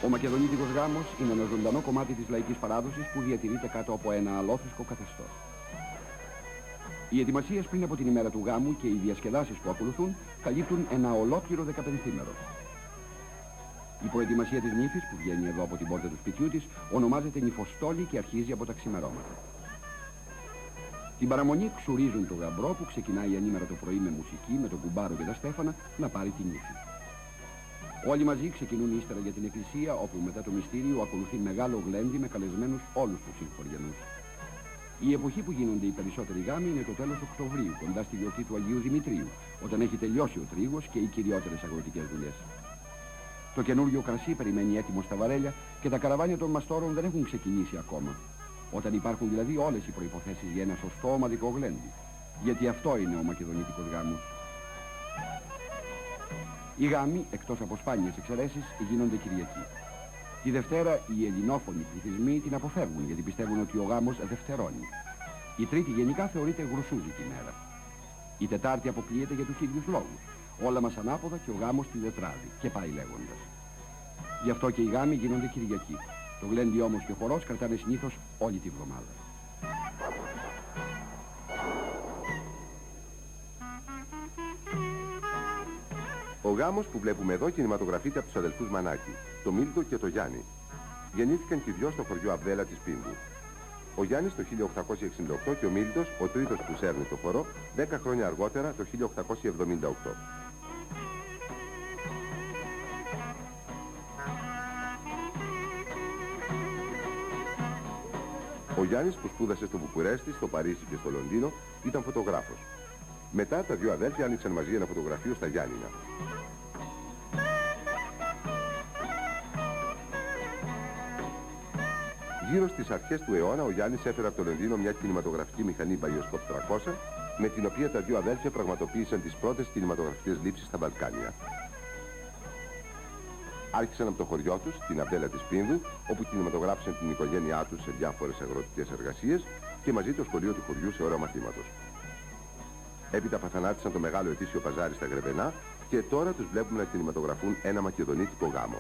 Ο μακεδονίτικος γάμος είναι ένα ζωντανό κομμάτι της λαϊκής παράδοσης που διατηρείται κάτω από ένα αλόθρησκο καθεστώς. Οι ετοιμασίες πριν από την ημέρα του γάμου και οι διασκεδάσεις που ακολουθούν καλύπτουν ένα ολόκληρο 15ημερο. Η προετοιμασία της νύφης που βγαίνει εδώ από την πόρτα του σπιτιού της ονομάζεται νυφοστόλη και αρχίζει από τα ξημερώματα. Την παραμονή ξουρίζουν το γαμπρό που ξεκινάει ανήμερα το πρωί με μουσική, με τον κουμπάρο και τα στέφανα να πάρει την νύφη. Όλοι μαζί ξεκινούν ύστερα για την εκκλησία, όπου μετά το μυστήριο ακολουθεί μεγάλο γλέντι με καλεσμένους όλους τους συγχωριανούς. Η εποχή που γίνονται οι περισσότεροι γάμοι είναι το τέλος Οκτωβρίου, κοντά στη γιορτή του Αγίου Δημητρίου, όταν έχει τελειώσει ο τρίγος και οι κυριότερες αγροτικές δουλειές. Το καινούριο κρασί περιμένει έτοιμο στα βαρέλια και τα καραβάνια των μαστόρων δεν έχουν ξεκινήσει ακόμα. Όταν υπάρχουν δηλαδή όλες οι προϋποθέσεις για ένα σωστό ομαδικό γλέντι. Γιατί αυτό είναι ο μακεδονίτικος γάμος. Οι γάμοι, εκτός από σπάνιες εξαιρέσεις, γίνονται Κυριακή. Τη Δευτέρα οι ελληνόφωνοι πληθυσμοί την αποφεύγουν γιατί πιστεύουν ότι ο γάμος δευτερώνει. Η Τρίτη γενικά θεωρείται γρουσούζικη μέρα. Η Τετάρτη αποκλείεται για τους ίδιους λόγους. Όλα μας ανάποδα και ο γάμος τη Τετράδη και πάει λέγοντας. Γι' αυτό και οι γάμοι γίνονται Κυριακή. Το γλέντι όμως και ο χορός κρατάνε συνήθως όλη τη βδομάδα. Ο γάμος που βλέπουμε εδώ κινηματογραφείται από τους αδελφούς Μανάκη, το Μίλτο και το Γιάννη. Γεννήθηκαν και οι δυο στο χωριό Αβδέλα της Πίνδου. Ο Γιάννης το 1868 και ο Μίλτος, ο τρίτος που σέρνει το χορό, 10 χρόνια αργότερα το 1878. Ο Γιάννης που σπούδασε στο Βουκουρέστι, στο Παρίσι και στο Λονδίνο ήταν φωτογράφος. Μετά τα δύο αδέλφια άνοιξαν μαζί ένα φωτογραφείο στα Γιάννηνα. Γύρω στις αρχές του αιώνα ο Γιάννης έφερε από το Λονδίνο μια κινηματογραφική μηχανή Bioscope 300 με την οποία τα δύο αδέλφια πραγματοποίησαν τις πρώτες κινηματογραφικές λήψεις στα Βαλκάνια. Άρχισαν από το χωριό τους, την Αβδέλα της Πίνδου, όπου κινηματογράφησαν την οικογένειά τους σε διάφορες αγροτικές εργασίες και μαζί το σχολείο του χωριού σε ώρα μαθήματος. Έπειτα παθανάτησαν το μεγάλο ετήσιο παζάρι στα Γρεβενά και τώρα τους βλέπουμε να κινηματογραφούν ένα μακεδονίτικο γάμο.